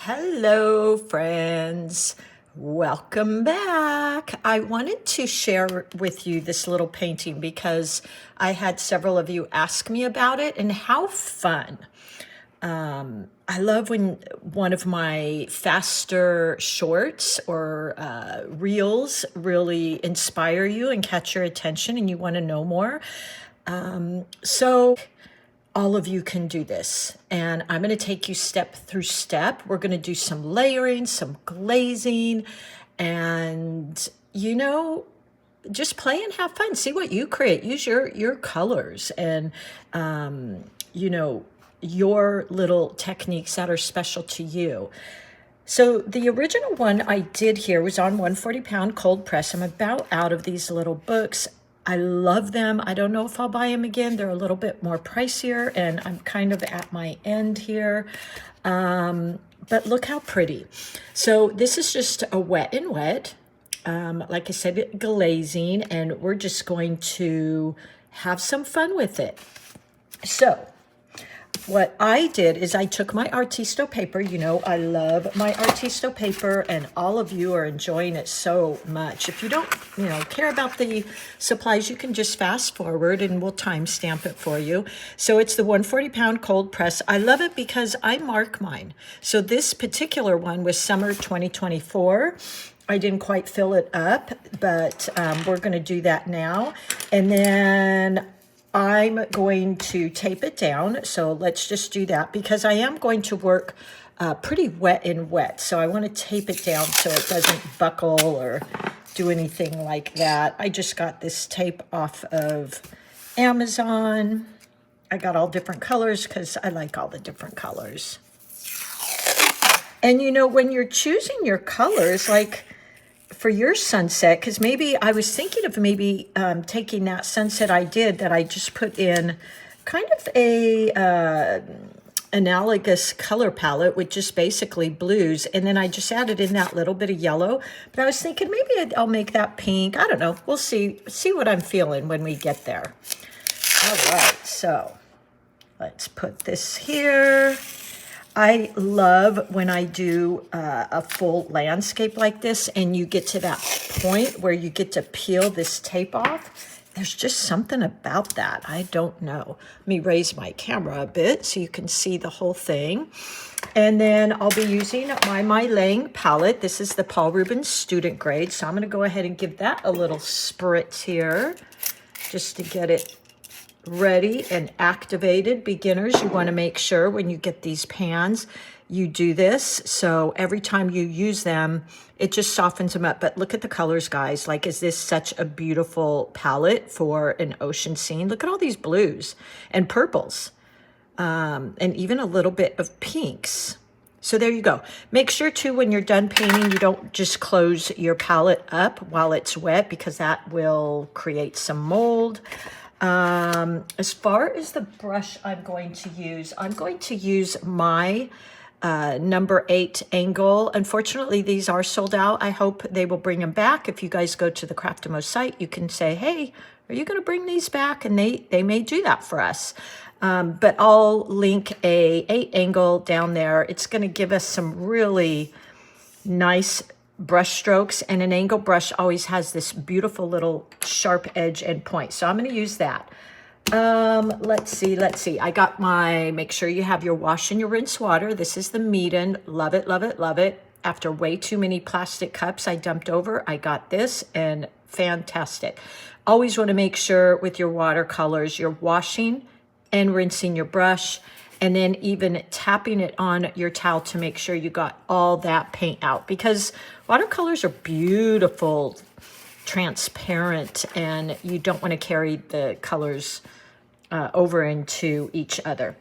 Hello, friends. Welcome back. I wanted to share with you this little painting because I had several of you ask me about it and how fun. I love when one of my faster shorts or reels really inspire you and catch your attention and you want to know more. So all of you can do this, and I'm going to take you step through step. We're going to do some layering, some glazing, and just play and have fun. See what you create. Use your colors and your little techniques that are special to you. So the original one I did here was on 140-pound cold press. I'm about out of these little books. I love them. I don't know if I'll buy them again. They're a little bit more pricier, and I'm kind of at my end here. But look how pretty. So this is just a wet and wet. Like I said, glazing, and we're just going to have some fun with it. So what I did is I took my Artisto paper. You know, I love my Artisto paper, and all of you are enjoying it so much. If you don't, care about the supplies, you can just fast forward and we'll timestamp it for you. So it's the 140-pound cold press. I love it because I mark mine. So this particular one was summer 2024. I didn't quite fill it up, but we're going to do that now. And then I'm going to tape it down. So let's just do that because I am going to work pretty wet and wet. So I want to tape it down so it doesn't buckle or do anything like that. I just got this tape off of Amazon. I got all different colors because I like all the different colors. And when you're choosing your colors, like for your sunset, because maybe I was thinking of taking that sunset I did that I just put in kind of a analogous color palette with just basically blues, and then I just added in that little bit of yellow. But I was thinking maybe I'll make that pink. I don't know. We'll see what I'm feeling when we get there. All right, so let's put this here. I love when I do a full landscape like this and you get to that point where you get to peel this tape off. There's just something about that. I don't know. Let me raise my camera a bit so you can see the whole thing. And then I'll be using my Lang palette. This is the Paul Rubens student grade. So I'm going to go ahead and give that a little spritz here just to get it ready and activated. Beginners, you want to make sure when you get these pans you do this, so every time you use them it just softens them up. But look at the colors, guys. Like, is this such a beautiful palette for an ocean scene? Look at all these blues and purples, and even a little bit of pinks. So there you go. Make sure too when you're done painting you don't just close your palette up while it's wet because that will create some mold. As far as the brush I'm going to use my number 8 angle. Unfortunately, these are sold out. I hope they will bring them back. If you guys go to the Craftimo site, you can say, hey, are you going to bring these back? And they may do that for us. But I'll link a 8 angle down there. It's going to give us some really nice brush strokes, and an angle brush always has this beautiful little sharp edge and point. So I'm going to use that. Let's see. I got make sure you have your wash and your rinse water. This is the Meeden. Love it, love it, love it. After way too many plastic cups I dumped over, I got this, and fantastic. Always want to make sure with your watercolors, you're washing and rinsing your brush, and then even tapping it on your towel to make sure you got all that paint out, because watercolors are beautiful, transparent, and you don't want to carry the colors over into each other.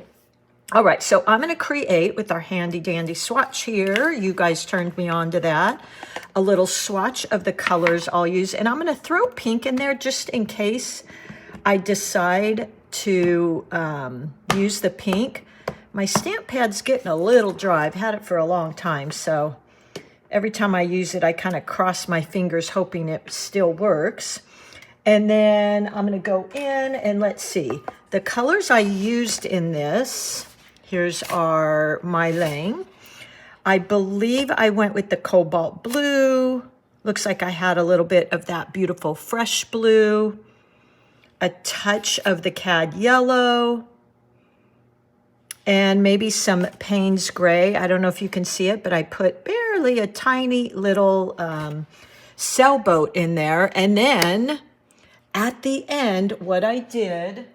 All right, so I'm going to create with our handy dandy swatch here. You guys turned me on to that. A little swatch of the colors I'll use, and I'm going to throw pink in there just in case I decide to use the pink. My stamp pad's getting a little dry. I've had it for a long time, so every time I use it, I kind of cross my fingers hoping it still works. And then I'm going to go in and let's see. The colors I used in this, here's my Lang. I believe I went with the cobalt blue. Looks like I had a little bit of that beautiful fresh blue, a touch of the cad yellow, and maybe some Payne's gray. I don't know if you can see it, but I put barely a tiny little sailboat in there. And then at the end, what I did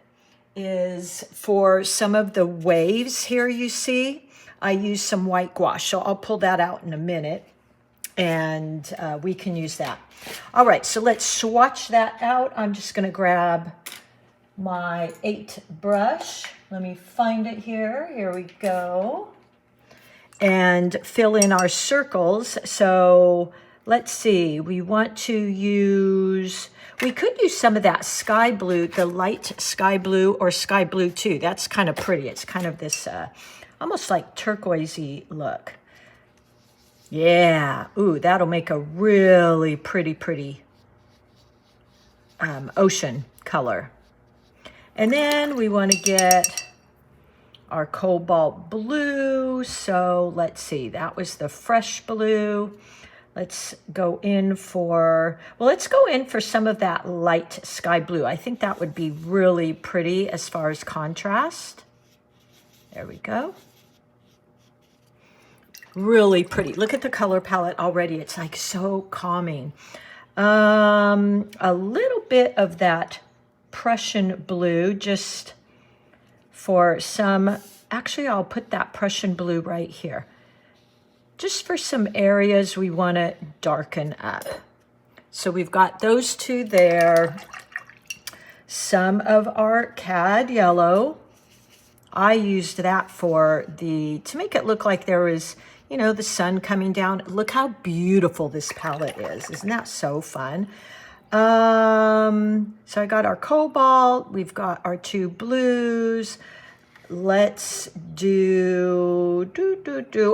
is for some of the waves here, you see, I used some white gouache. So I'll pull that out in a minute, and we can use that. All right, so let's swatch that out. I'm just going to grab my 8 brush. Let me find it here. Here we go. And fill in our circles. So let's see. We want to use, we could use some of that sky blue, the light sky blue or sky blue too. That's kind of pretty. It's kind of this almost like turquoisey look. Yeah. Ooh, that'll make a really pretty ocean color. And then we want to get our cobalt blue. So let's see, that was the fresh blue. Let's go in for, well, let's go in for some of that light sky blue. I think that would be really pretty as far as contrast. There we go. Really pretty. Look at the color palette already. It's like so calming. A little bit of that Prussian blue just for some, actually I'll put that Prussian blue right here. Just for some areas we want to darken up. So we've got those two there. Some of our cad yellow. I used that for the, to make it look like there was, you know, the sun coming down. Look how beautiful this palette is. Isn't that so fun? So I got our cobalt. We've got our 2 blues. Let's do.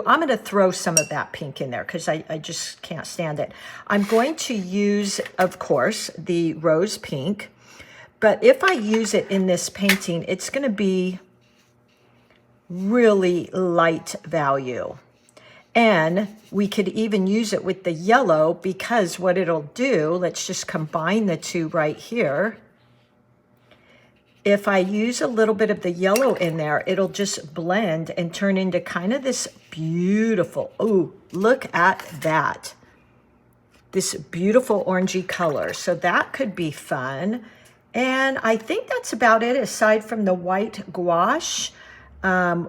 I'm going to throw some of that pink in there because I just can't stand it. I'm going to use, of course, the rose pink. But if I use it in this painting, it's going to be really light value. And we could even use it with the yellow because what it'll do, let's just combine the two right here. If I use a little bit of the yellow in there, it'll just blend and turn into kind of this beautiful, oh, look at that. This beautiful orangey color. So that could be fun. And I think that's about it aside from the white gouache,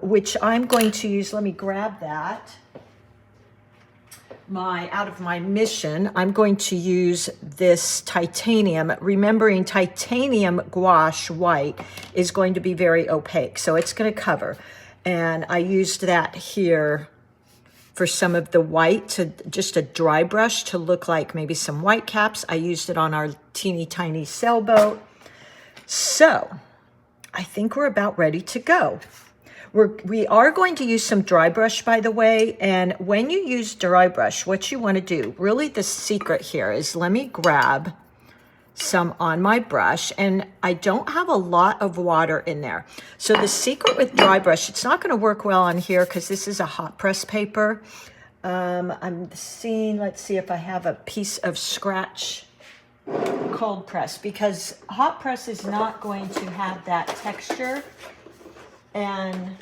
which I'm going to use. Let me grab that. Out of my mission, I'm going to use this titanium, remembering titanium gouache white is going to be very opaque, so it's going to cover. And I used that here for some of the white, to just a dry brush to look like maybe some white caps. I used it on our teeny tiny sailboat. So I think we're about ready to go. We are going to use some dry brush, by the way, and when you use dry brush, what you want to do, really the secret here is, let me grab some on my brush, and I don't have a lot of water in there. So the secret with dry brush, it's not going to work well on here because this is a hot press paper. I'm seeing, let's see if I have a piece of scratch cold press, because hot press is not going to have that texture. And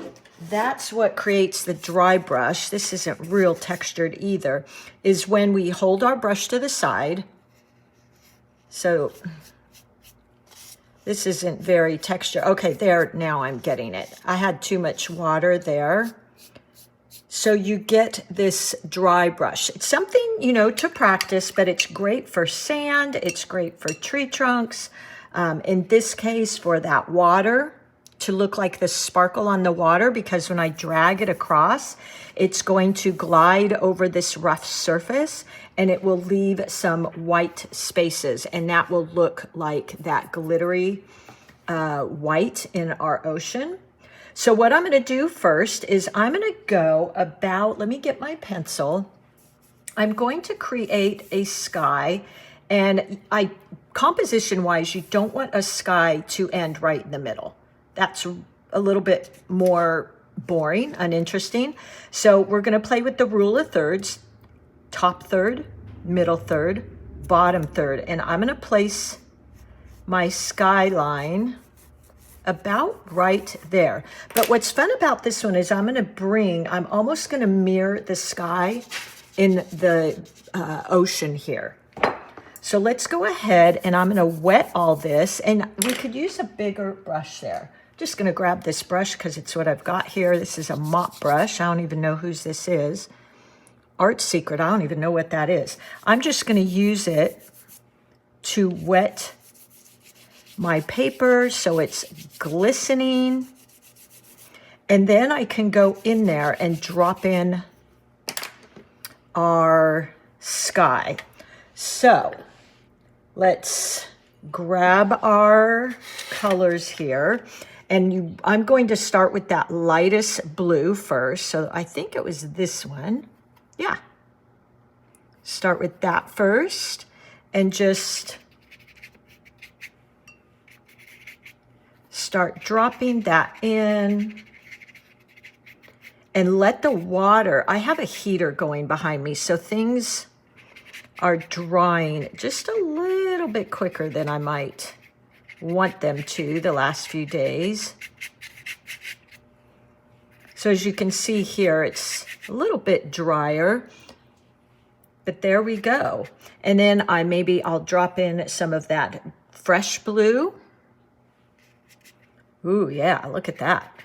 that's what creates the dry brush. This isn't real textured either, is when we hold our brush to the side. So this isn't very textured. Okay, there, now I'm getting it. I had too much water there. So you get this dry brush. It's something, you know, to practice, but it's great for sand. It's great for tree trunks. In this case, for that water, to look like the sparkle on the water, because when I drag it across, it's going to glide over this rough surface and it will leave some white spaces, and that will look like that glittery white in our ocean. So what I'm going to do first is I'm going to go about, let me get my pencil. I'm going to create a sky, and composition wise, you don't want a sky to end right in the middle. That's a little bit more boring, uninteresting. So we're going to play with the rule of thirds, top third, middle third, bottom third. And I'm going to place my skyline about right there. But what's fun about this one is I'm almost going to mirror the sky in the ocean here. So let's go ahead and I'm going to wet all this, and we could use a bigger brush there. Just going to grab this brush because it's what I've got here. This is a mop brush. I don't even know whose this is. Art Secret. I don't even know what that is. I'm just going to use it to wet my paper so it's glistening. And then I can go in there and drop in our sky. So let's grab our colors here. And I'm going to start with that lightest blue first. So I think it was this one. Yeah. Start with that first and just start dropping that in. And let the water, I have a heater going behind me, so things are drying just a little bit quicker than I might want them to the last few days. So as you can see here, it's a little bit drier, but there we go. And then I'll drop in some of that fresh blue. Ooh, yeah, look at that.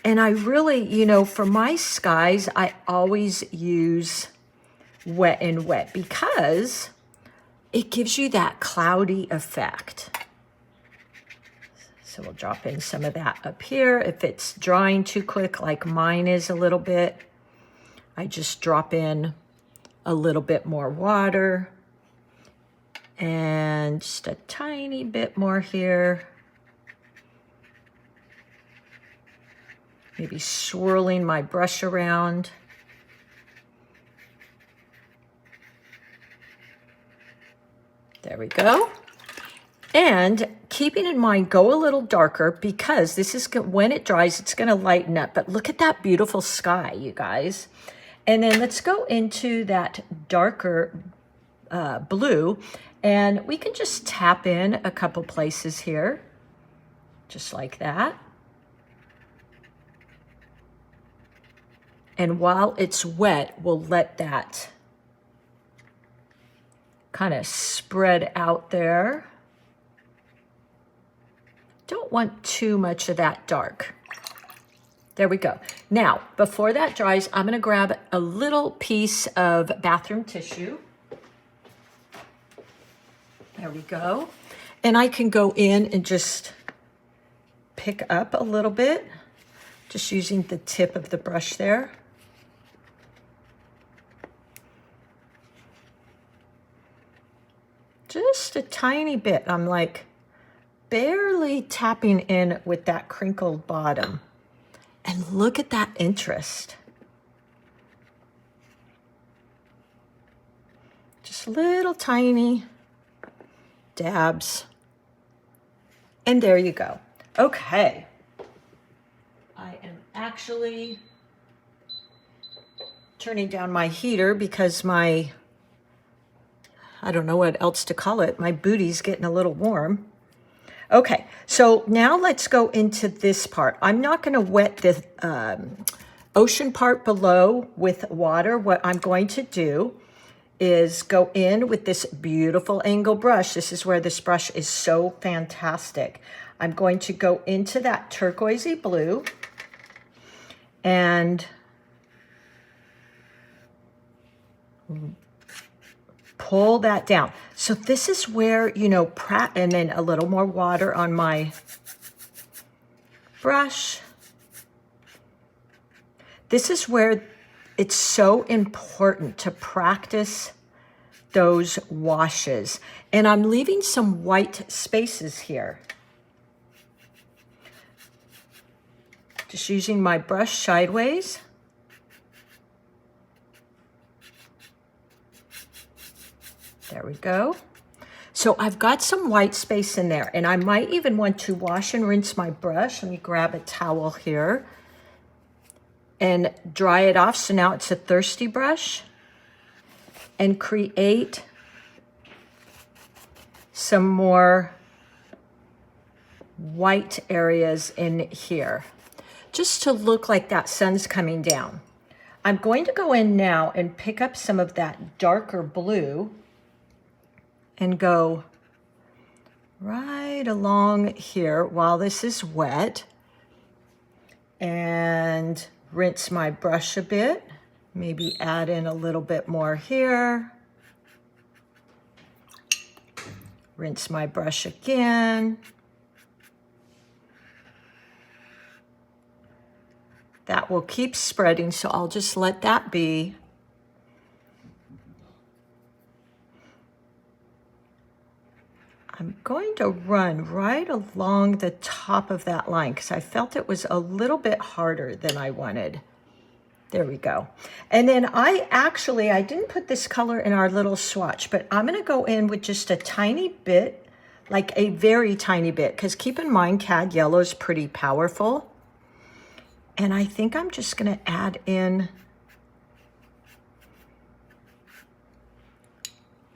And I really, for my skies, I always use wet and wet because it gives you that cloudy effect. So we'll drop in some of that up here. If it's drying too quick, like mine is a little bit, I just drop in a little bit more water and just a tiny bit more here. Maybe swirling my brush around. There we go. And keeping in mind, go a little darker because this is, when it dries, it's going to lighten up. But look at that beautiful sky, you guys. And then let's go into that darker blue. And we can just tap in a couple places here, just like that. And while it's wet, we'll let that kind of spread out there. Don't want too much of that dark. There we go. Now, before that dries, I'm going to grab a little piece of bathroom tissue. There we go. And I can go in and just pick up a little bit, just using the tip of the brush there. Just a tiny bit. I'm like barely tapping in with that crinkled bottom. And look at that interest. Just little tiny dabs. And there you go. Okay. I am actually turning down my heater because I don't know what else to call it. My booty's getting a little warm. Okay, so now let's go into this part. I'm not going to wet the ocean part below with water. What I'm going to do is go in with this beautiful angle brush. This is where this brush is so fantastic. I'm going to go into that turquoisey blue and pull that down. So this is where, and then a little more water on my brush. This is where it's so important to practice those washes. And I'm leaving some white spaces here. Just using my brush sideways. There we go. So So I've got some white space in there, and I might even want to wash and rinse my brush. Let me grab a towel here and dry it off. So now it's a thirsty brush, and create some more white areas in here, just to look like that sun's coming down. I'm going to go in now and pick up some of that darker blue and go right along here while this is wet, and rinse my brush a bit, maybe add in a little bit more here, rinse my brush again. That will keep spreading, so I'll just let that be. I'm going to run right along the top of that line because I felt it was a little bit harder than I wanted. There we go. And then I didn't put this color in our little swatch, but I'm going to go in with just a tiny bit, like a very tiny bit, because keep in mind, cad yellow is pretty powerful. And I think I'm just going to add in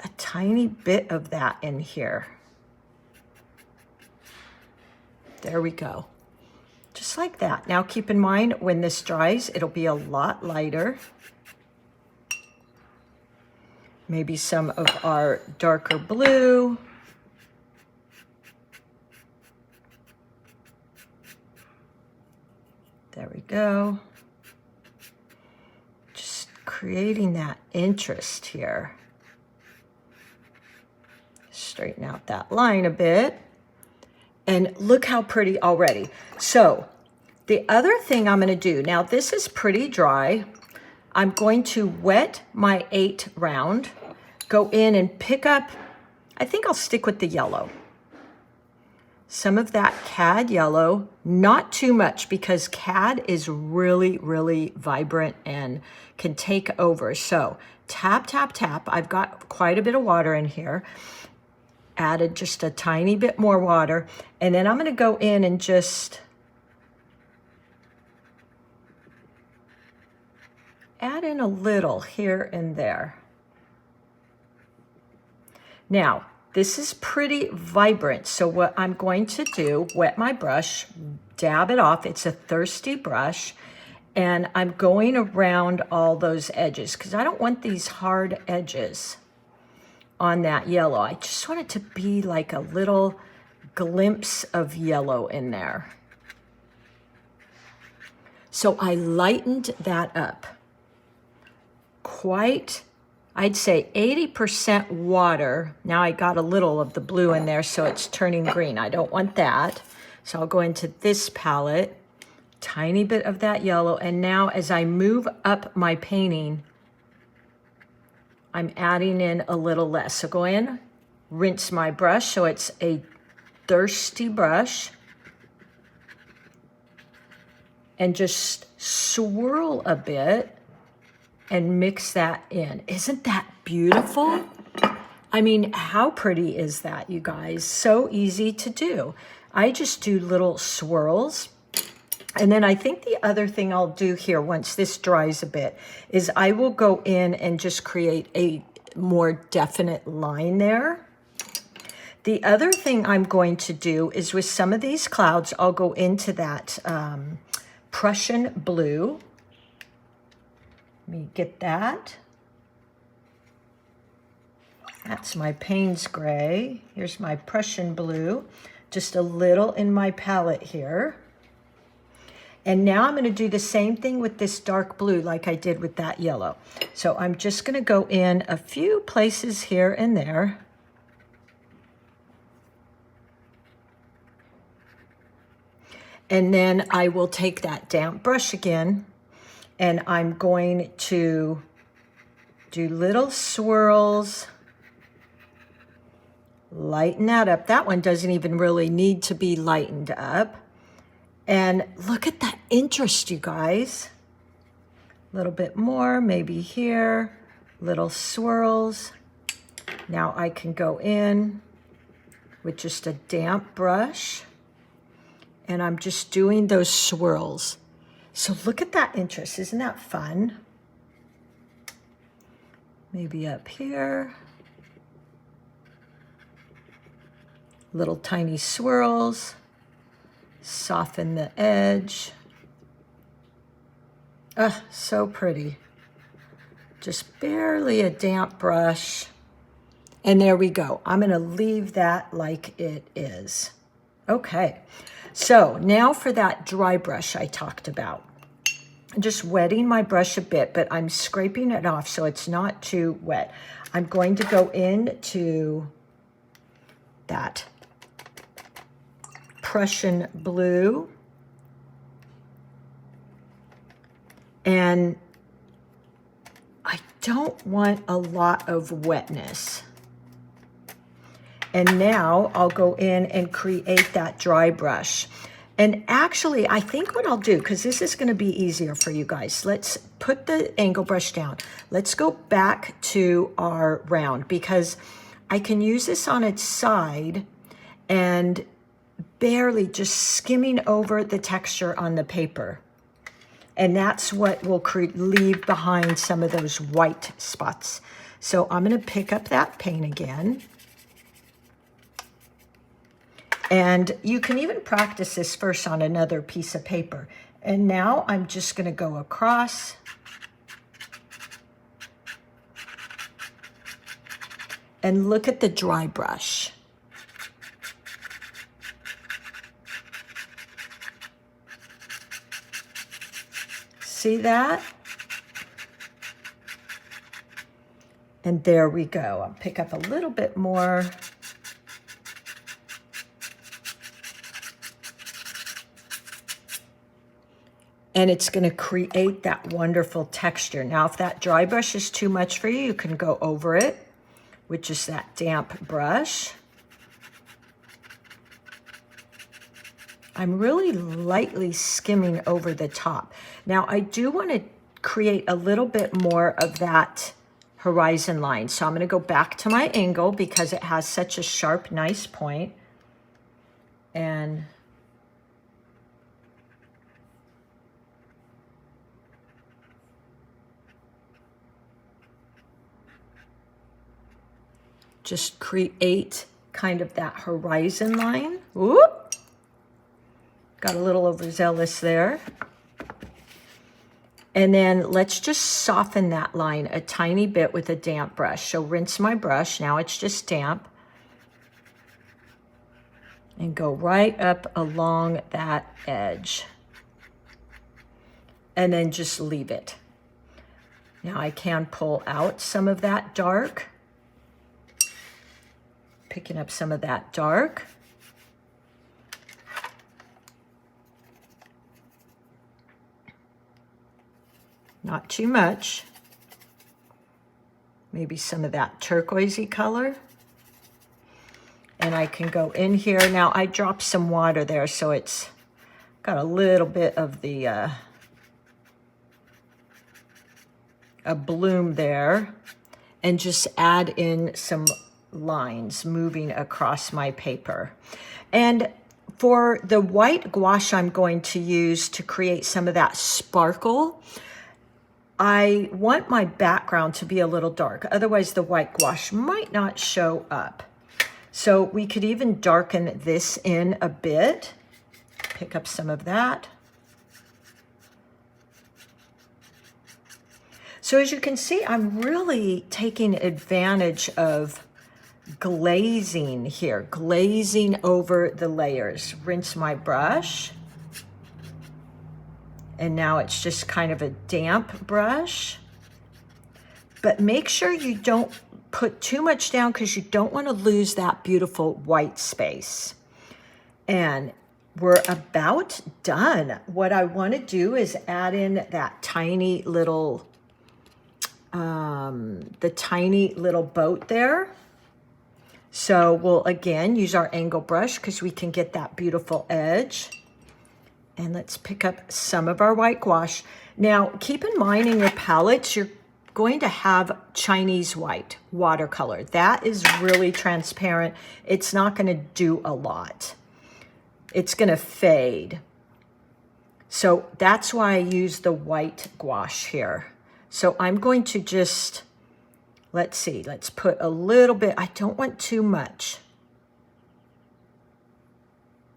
a tiny bit of that in here. There we go. Just like that. Now keep in mind, when this dries, it'll be a lot lighter. Maybe some of our darker blue. There we go. Just creating that interest here. Straighten out that line a bit. And look how pretty already. So the other thing I'm going to do, now this is pretty dry. I'm going to wet my 8 round, go in and pick up, I think I'll stick with the yellow. Some of that cad yellow, not too much, because cad is really, really vibrant and can take over. So tap, tap, tap. I've got quite a bit of water in here. Added just a tiny bit more water, and then I'm going to go in and just add in a little here and there. Now, this is pretty vibrant, so what I'm going to do, wet my brush, dab it off. It's a thirsty brush, and I'm going around all those edges because I don't want these hard edges on that yellow. I just want it to be like a little glimpse of yellow in there. So I lightened that up. Quite, I'd say 80% water. Now I got a little of the blue in there, so it's turning green. I don't want that. So I'll go into this palette, tiny bit of that yellow, and now as I move up my painting, I'm adding in a little less. So go in, rinse my brush, so it's a thirsty brush, and just swirl a bit and mix that in. Isn't that beautiful? I mean, how pretty is that, you guys? So easy to do. I just do little swirls. And then I think the other thing I'll do here once this dries a bit is I will go in and just create a more definite line there. The other thing I'm going to do is with some of these clouds, I'll go into that Prussian blue. Let me get that. That's my Payne's gray. Here's my Prussian blue. Just a little in my palette here. And now I'm going to do the same thing with this dark blue like I did with that yellow. So I'm just going to go in a few places here and there. And then I will take that damp brush again, and I'm going to do little swirls, lighten that up. That one doesn't even really need to be lightened up. And look at that interest, you guys. A little bit more, maybe here, little swirls. Now I can go in with just a damp brush. And I'm just doing those swirls. So look at that interest, isn't that fun? Maybe up here. Little tiny swirls. Soften the edge. Ah, so pretty. Just barely a damp brush. And there we go. I'm gonna leave that like it is. Okay, so now for that dry brush I talked about. I'm just wetting my brush a bit, but I'm scraping it off so it's not too wet. I'm going to go into that Prussian blue. And I don't want a lot of wetness. And now I'll go in and create that dry brush. And actually, I think what I'll do, because this is going to be easier for you guys, let's put the angle brush down. Let's go back to our round, because I can use this on its side and barely just skimming over the texture on the paper. And that's what will leave behind some of those white spots. So I'm going to pick up that paint again. And you can even practice this first on another piece of paper. And now I'm just going to go across. And look at the dry brush. See that? And there we go. I'll pick up a little bit more. And it's going to create that wonderful texture. Now, if that dry brush is too much for you, you can go over it with just that damp brush. I'm really lightly skimming over the top. Now, I do want to create a little bit more of that horizon line. So I'm going to go back to my angle because it has such a sharp, nice point. And just create kind of that horizon line. Whoop! Got a little overzealous there. And then let's just soften that line a tiny bit with a damp brush. So rinse my brush, now it's just damp. And go right up along that edge. And then just leave it. Now I can pull out some of that dark. Picking up some of that dark. Not too much. Maybe some of that turquoisey color. And I can go in here. Now I dropped some water there, so it's got a little bit of the a bloom there. And just add in some lines moving across my paper. And for the white gouache I'm going to use to create some of that sparkle, I want my background to be a little dark. Otherwise, the white gouache might not show up. So we could even darken this in a bit. Pick up some of that. So as you can see, I'm really taking advantage of glazing here, glazing over the layers. Rinse my brush. And now it's just kind of a damp brush. But make sure you don't put too much down because you don't want to lose that beautiful white space. And we're about done. What I want to do is add in that tiny little, the tiny little boat there. So we'll again use our angle brush because we can get that beautiful edge. And let's pick up some of our white gouache. Now, keep in mind in your palettes, you're going to have Chinese white watercolor. That is really transparent. It's not going to do a lot. It's going to fade. So that's why I use the white gouache here. So I'm going to just, let's see, let's put a little bit. I don't want too much.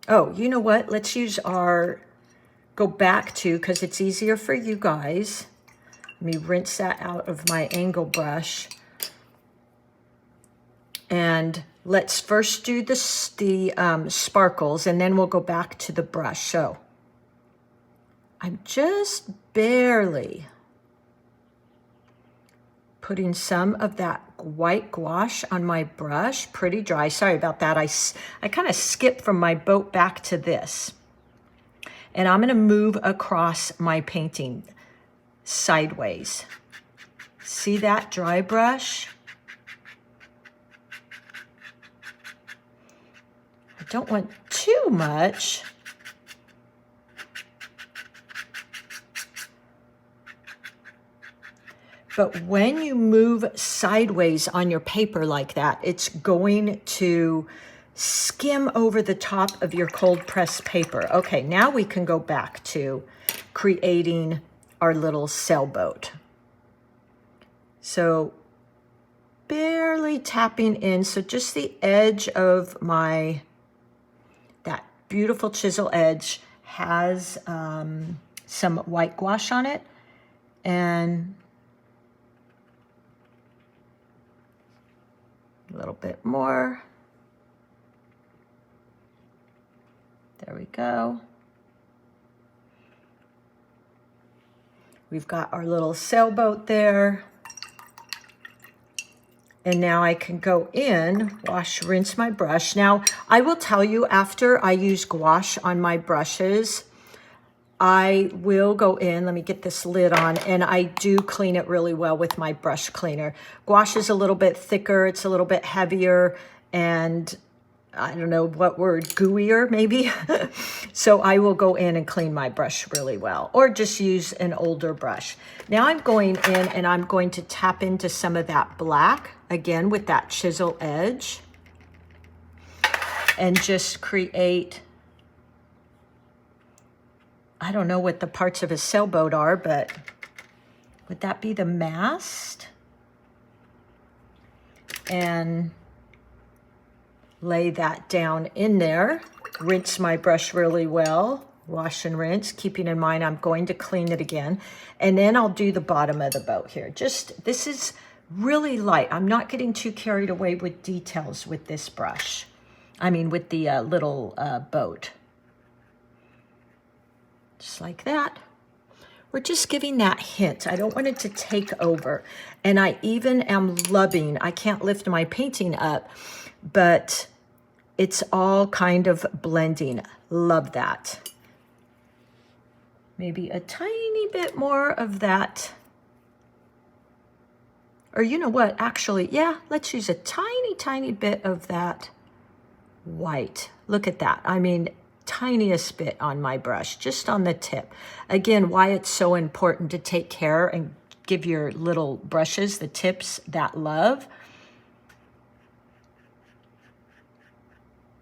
Oh, you know what? Let's use our, go back to, because it's easier for you guys. Let me rinse that out of my angle brush. And let's first do the sparkles, and then we'll go back to the brush. So I'm just barely putting some of that white gouache on my brush, pretty dry. Sorry about that. I kind of skipped from my boat back to this. And I'm gonna move across my painting sideways. See that dry brush? I don't want too much. But when you move sideways on your paper like that, it's going to skim over the top of your cold pressed paper. Okay, now we can go back to creating our little sailboat. So barely tapping in, so just the edge of that beautiful chisel edge has some white gouache on it, and a little bit more. There we go. We've got our little sailboat there. And now I can go in, wash, rinse my brush. Now, I will tell you, after I use gouache on my brushes, I will go in, let me get this lid on, and I do clean it really well with my brush cleaner. Gouache is a little bit thicker, it's a little bit heavier, and I don't know what word, gooier maybe. So I will go in and clean my brush really well, or just use an older brush. Now I'm going in and I'm going to tap into some of that black, again with that chisel edge, and just create, I don't know what the parts of a sailboat are, but would that be the mast? And lay that down in there. Rinse my brush really well, wash and rinse, keeping in mind I'm going to clean it again. And then I'll do the bottom of the boat here. Just, this is really light. I'm not getting too carried away with details with this brush. I mean, with the little boat. Just like that. We're just giving that hint. I don't want it to take over. And I even am loving, I can't lift my painting up, but it's all kind of blending. Love that. Maybe a tiny bit more of that. Or you know what, actually, yeah, let's use a tiny, tiny bit of that white. Look at that. I mean, tiniest bit on my brush, just on the tip. Again, why it's so important to take care and give your little brushes, the tips, that love.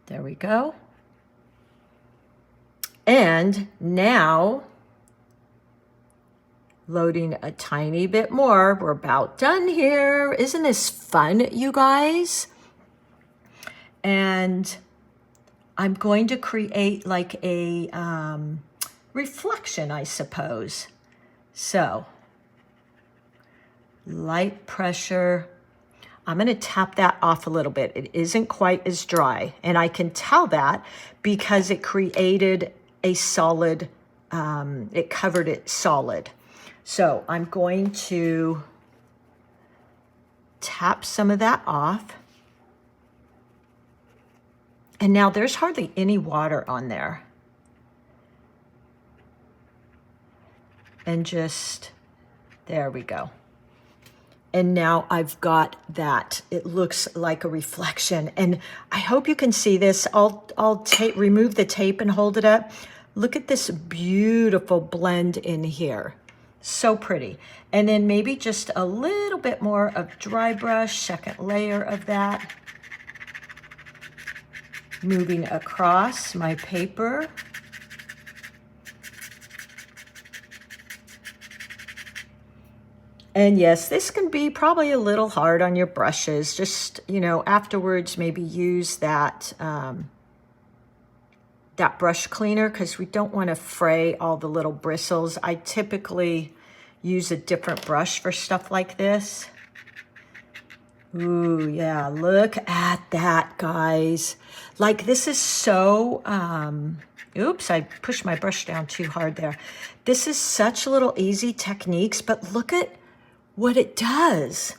There we go. And now, loading a tiny bit more. We're about done here. Isn't this fun, you guys? And I'm going to create like a reflection, I suppose. So, light pressure. I'm going to tap that off a little bit. It isn't quite as dry. And I can tell that because it created a solid, it covered it solid. So I'm going to tap some of that off. And now there's hardly any water on there. And just, there we go. And now I've got that. It looks like a reflection. And I hope you can see this. I'll remove the tape and hold it up. Look at this beautiful blend in here. So pretty. And then maybe just a little bit more of dry brush, second layer of that. Moving across my paper. And yes, this can be probably a little hard on your brushes. Just, you know, afterwards maybe use that, that brush cleaner, because we don't want to fray all the little bristles. I typically use a different brush for stuff like this. Ooh, yeah, look at that, guys. Like, this is so, oops, I pushed my brush down too hard there. This is such little easy techniques, but look at what it does.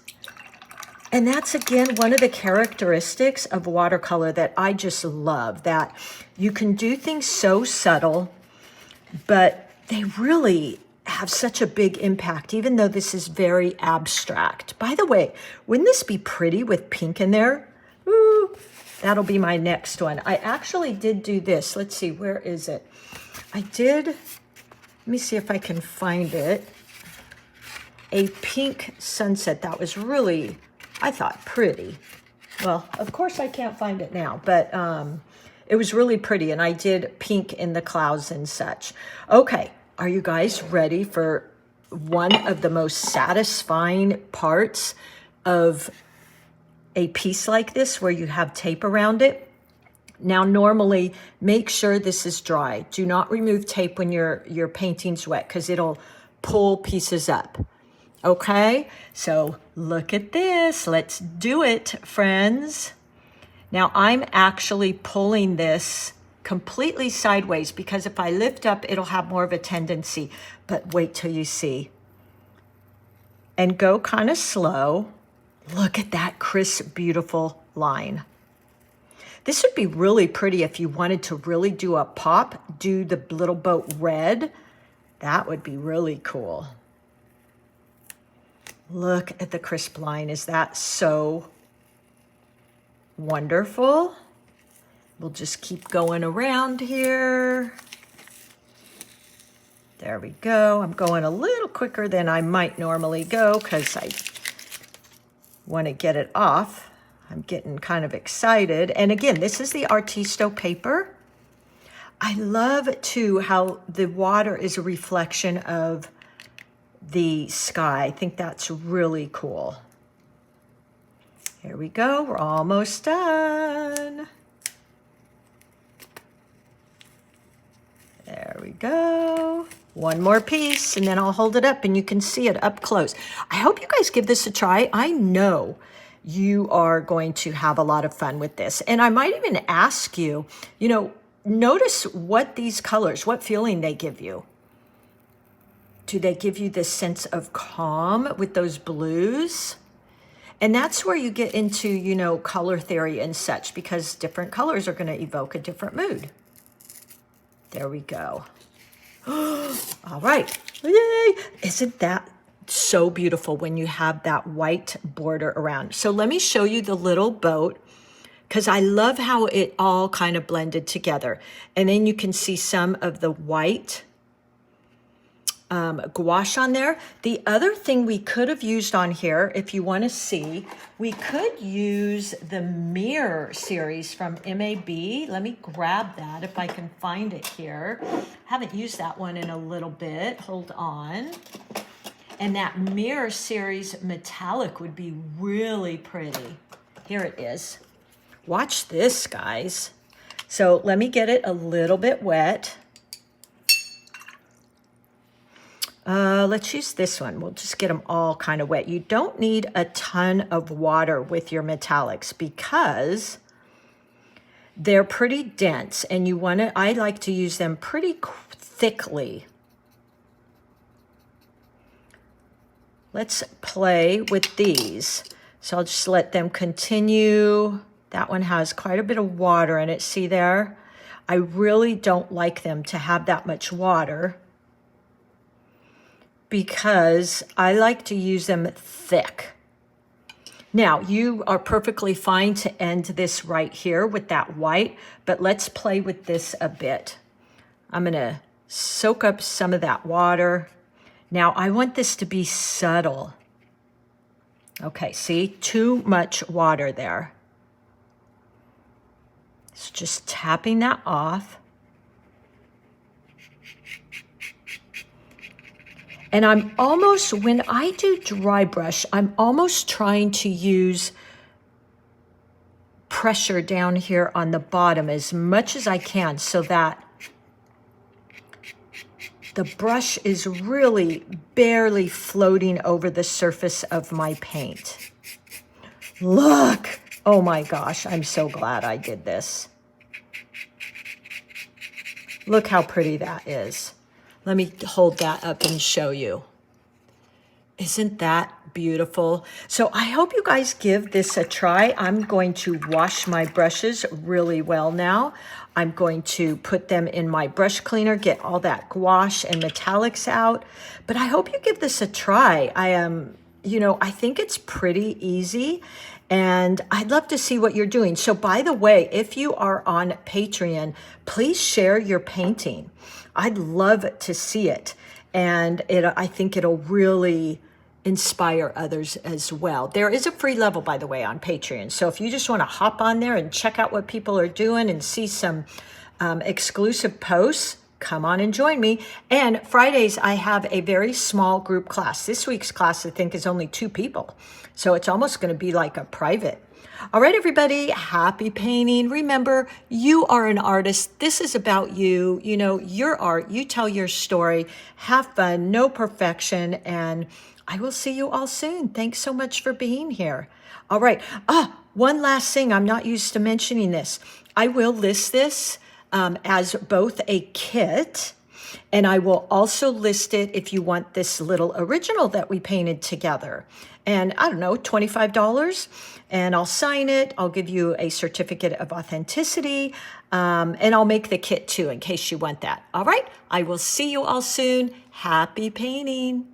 And that's, again, one of the characteristics of watercolor that I just love, that you can do things so subtle, but they really have such a big impact, even though this is very abstract. By the way, wouldn't this be pretty with pink in there? Ooh, that'll be my next one. I actually did do this. Let's see, where is it? Let me see if I can find it. A pink sunset that was really, I thought, pretty. Well, of course I can't find it now, but it was really pretty, and I did pink in the clouds and such. Okay, are you guys ready for one of the most satisfying parts of a piece like this, where you have tape around it? Now, normally, make sure this is dry. Do not remove tape when your painting's wet, because it'll pull pieces up. Okay, so look at this. Let's do it, friends. Now, I'm actually pulling this completely sideways, because if I lift up, it'll have more of a tendency. But wait till you see. And go kind of slow. Look at that crisp, beautiful line. This would be really pretty if you wanted to really do a pop, do the little boat red. That would be really cool. Look at the crisp line. Is that so wonderful? We'll just keep going around here. There we go. I'm going a little quicker than I might normally go, because I want to get it off. I'm getting kind of excited. And again, this is the Artisto paper. I love too how the water is a reflection of the sky. I think that's really cool. Here we go. We're almost done. There we go. One more piece, and then I'll hold it up and you can see it up close. I hope you guys give this a try. I know you are going to have a lot of fun with this. And I might even ask you, you know, notice what these colors, what feeling they give you. Do they give you this sense of calm with those blues? And that's where you get into, you know, color theory and such, because different colors are going to evoke a different mood. There we go. All right. Yay! Isn't that so beautiful when you have that white border around? So let me show you the little boat, because I love how it all kind of blended together. And then you can see some of the white gouache on there. The other thing we could have used on here, if you want to see, we could use the Mirror series from MAB. Let me grab that if I can find it here. Haven't used that one in a little bit. Hold on. And that Mirror series metallic would be really pretty. Here it is. Watch this, guys. So let me get it a little bit wet. Let's use this one. We'll just get them all kind of wet. You don't need a ton of water with your metallics, because they're pretty dense, and you want to, I like to use them pretty thickly. Let's play with these. So I'll just let them continue. That one has quite a bit of water in it. See there? I really don't like them to have that much water, because I like to use them thick. Now, you are perfectly fine to end this right here with that white, but let's play with this a bit. I'm gonna soak up some of that water. Now I want this to be subtle. Okay, see, too much water there. So just tapping that off. And I'm almost, when I do dry brush, I'm almost trying to use pressure down here on the bottom as much as I can so that the brush is really barely floating over the surface of my paint. Look! Oh my gosh, I'm so glad I did this. Look how pretty that is. Let me hold that up and show you. Isn't that beautiful? So I hope you guys give this a try. I'm going to wash my brushes really well now. I'm going to put them in my brush cleaner, get all that gouache and metallics out. But I hope you give this a try. I think it's pretty easy. And I'd love to see what you're doing. So by the way, if you are on Patreon, please share your painting. I'd love to see it. And I think it'll really inspire others as well. There is a free level, by the way, on Patreon. So if you just want to hop on there and check out what people are doing and see some exclusive posts, come on and join me. And Fridays, I have a very small group class. This week's class, I think, is only 2 people. So it's almost going to be like a private. All right, everybody, happy painting. Remember, you are an artist. This is about you. You know, your art. You tell your story. Have fun. No perfection. And I will see you all soon. Thanks so much for being here. All right. One last thing. I'm not used to mentioning this. I will list this as both a kit, and I will also list it if you want this little original that we painted together. And I don't know, $25, and I'll sign it. I'll give you a certificate of authenticity, and I'll make the kit too in case you want that. All right, I will see you all soon. Happy painting.